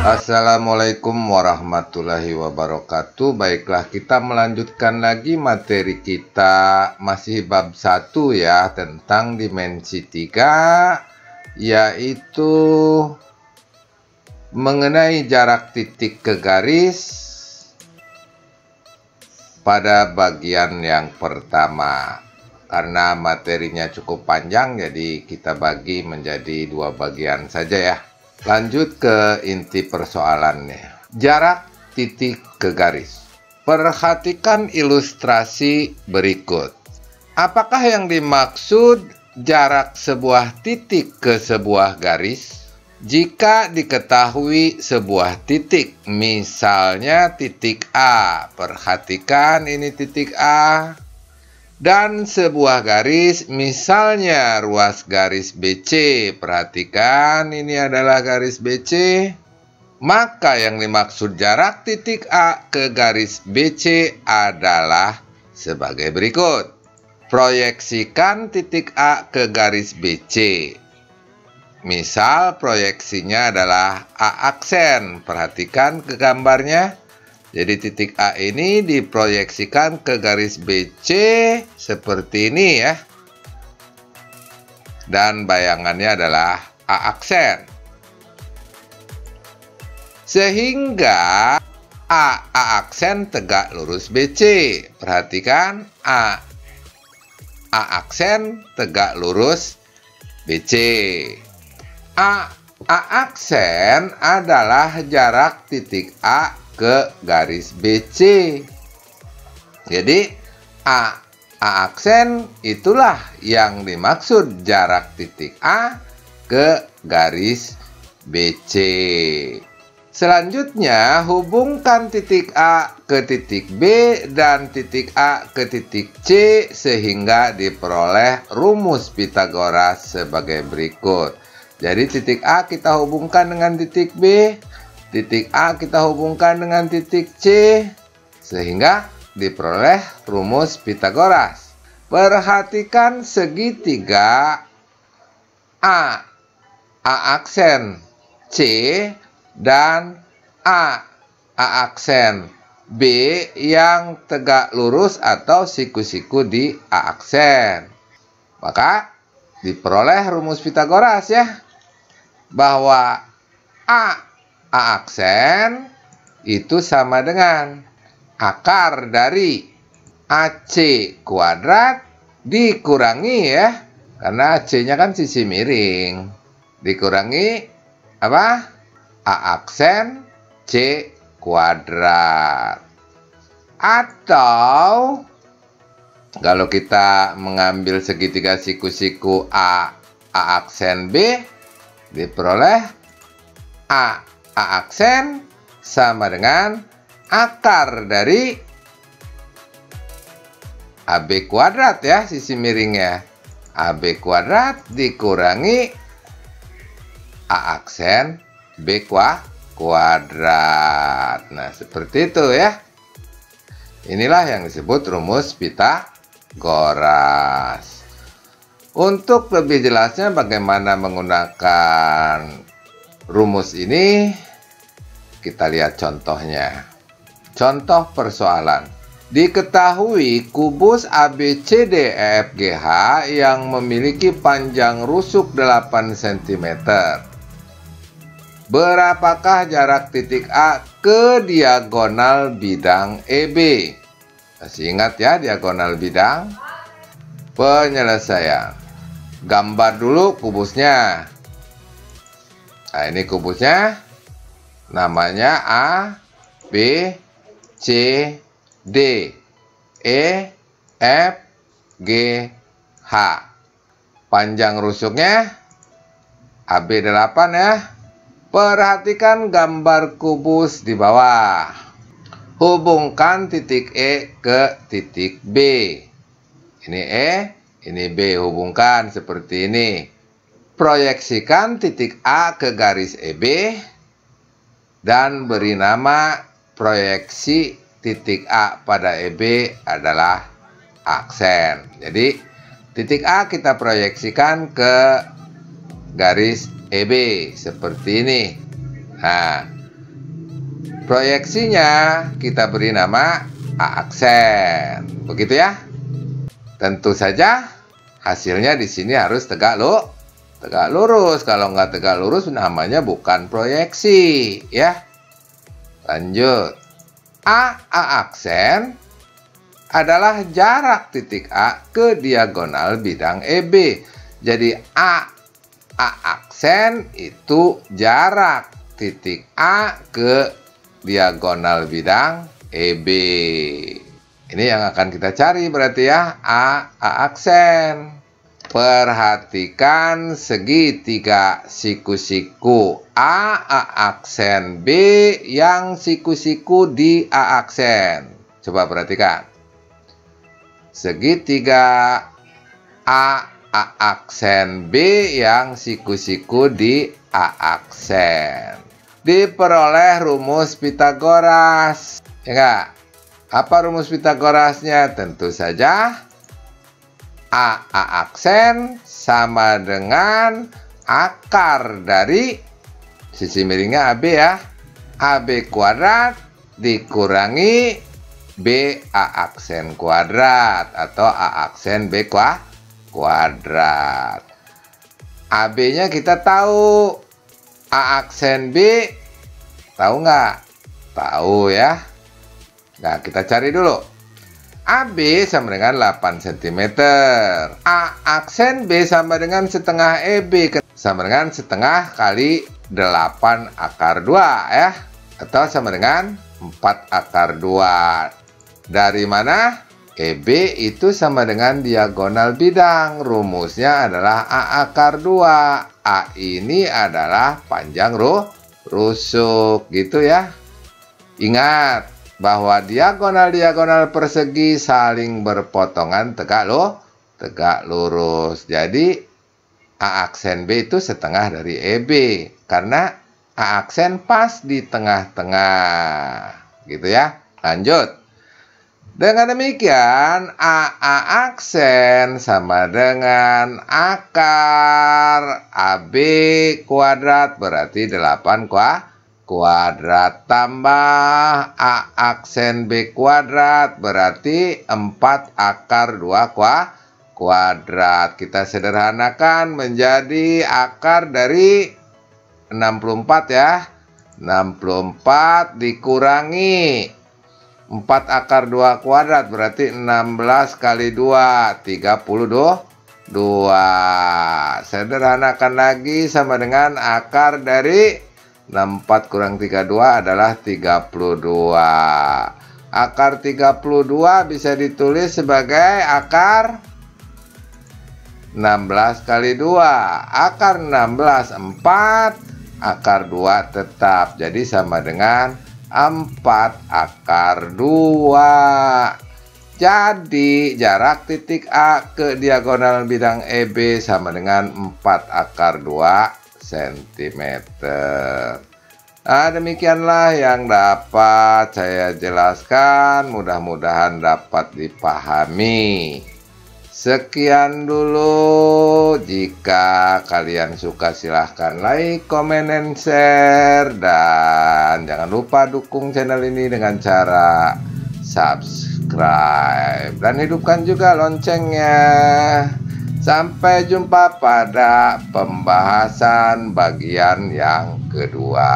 Assalamualaikum warahmatullahi wabarakatuh. Baiklah, kita melanjutkan lagi materi kita, masih bab 1 ya, tentang dimensi 3, yaitu mengenai jarak titik ke garis pada bagian yang pertama. Karena materinya cukup panjang, jadi kita bagi menjadi 2 bagian saja ya. Lanjut ke inti persoalannya. Jarak titik ke garis. Perhatikan ilustrasi berikut. Apakah yang dimaksud jarak sebuah titik ke sebuah garis? Jika diketahui sebuah titik, misalnya titik A. Perhatikan ini titik A. Dan sebuah garis, misalnya ruas garis BC. Perhatikan, ini adalah garis BC. Maka yang dimaksud jarak titik A ke garis BC adalah sebagai berikut. Proyeksikan titik A ke garis BC. Misal proyeksinya adalah A aksen. Perhatikan ke gambarnya. Jadi titik A ini diproyeksikan ke garis BC seperti ini ya. Dan bayangannya adalah A aksen. Sehingga A aksen tegak lurus BC. Perhatikan A aksen tegak lurus BC. A aksen adalah jarak titik A ke garis BC. Jadi A aksen itulah yang dimaksud jarak titik A ke garis BC. Selanjutnya hubungkan titik A ke titik B dan titik A ke titik C sehingga diperoleh rumus Pitagoras sebagai berikut. Jadi titik A kita hubungkan dengan titik B, titik A kita hubungkan dengan titik C, sehingga diperoleh rumus Pitagoras. Perhatikan segitiga A aksen C dan A aksen B yang tegak lurus atau siku-siku di A aksen. Maka diperoleh rumus Pitagoras ya, bahwa A aksen itu sama dengan akar dari AC kuadrat dikurangi ya, karena AC-nya kan sisi miring, dikurangi apa? A aksen C kuadrat. Atau kalau kita mengambil segitiga siku-siku A aksen B, diperoleh A aksen sama dengan akar dari AB kuadrat ya, sisi miringnya. AB kuadrat dikurangi A aksen B kuadrat. Nah, seperti itu ya. Inilah yang disebut rumus Pitagoras. Untuk lebih jelasnya bagaimana menggunakan rumus ini, kita lihat contohnya. Contoh persoalan. Diketahui kubus ABCDEFGH yang memiliki panjang rusuk 8 cm. Berapakah jarak titik A ke diagonal bidang EB? Masih ingat ya diagonal bidang? Penyelesaian. Gambar dulu kubusnya. Nah, ini kubusnya. Namanya A, B, C, D, E, F, G, H. Panjang rusuknya AB 8 ya. Perhatikan gambar kubus di bawah. Hubungkan titik E ke titik B. Ini E, ini B, hubungkan seperti ini. Proyeksikan titik A ke garis EB dan beri nama proyeksi titik A pada EB adalah aksen. Jadi titik A kita proyeksikan ke garis EB seperti ini. Nah, Proyeksinya kita beri nama A aksen. Begitu ya. Tentu saja hasilnya di sini harus tegak lurus. Kalau nggak tegak lurus namanya bukan proyeksi ya. Lanjut. A aksen adalah jarak titik A ke diagonal bidang EB. Jadi A aksen itu jarak titik A ke diagonal bidang EB. Ini yang akan kita cari berarti ya, A aksen. Perhatikan segitiga siku-siku A aksen B yang siku-siku di A aksen. Coba perhatikan. Segitiga A aksen B yang siku-siku di A aksen. Diperoleh rumus Pitagoras. Ya enggak? Apa rumus Pitagorasnya? Tentu saja A aksen sama dengan akar dari sisi miringnya AB ya. AB kuadrat dikurangi B A aksen kuadrat atau A aksen B kuadrat. AB-nya kita tahu. A aksen B tahu nggak? Tahu ya. Nah, kita cari dulu. AB sama dengan 8 cm. A aksen B sama dengan setengah EB. Sama dengan setengah kali 8 akar 2 ya. Atau sama dengan 4 akar 2. Dari mana? EB itu sama dengan diagonal bidang. Rumusnya adalah A akar 2. A ini adalah panjang rusuk gitu ya. Ingat bahwa diagonal-diagonal persegi saling berpotongan tegak lurus. Jadi A aksen B itu setengah dari EB. Karena A aksen pas di tengah-tengah. Gitu ya. Lanjut. Dengan demikian, A aksen sama dengan akar AB kuadrat berarti 8 kuadrat tambah A aksen B kuadrat berarti 4 akar 2 kuadrat. Kita sederhanakan menjadi akar dari 64 ya. 64 dikurangi 4 akar 2 kuadrat berarti 16 kali 2 32. Sederhanakan lagi sama dengan akar dari 64 kurang 32 adalah 32. Akar 32 bisa ditulis sebagai akar 16 kali 2. Akar 16 4, akar 2 tetap. Jadi sama dengan 4 akar 2. Jadi jarak titik A ke diagonal bidang EB sama dengan 4 akar 2 cm. Nah, demikianlah yang dapat saya jelaskan. Mudah-mudahan dapat dipahami. Sekian dulu. Jika kalian suka silahkan like, comment, and share. Dan jangan lupa dukung channel ini dengan cara subscribe. Dan hidupkan juga loncengnya. Sampai jumpa pada pembahasan bagian yang kedua.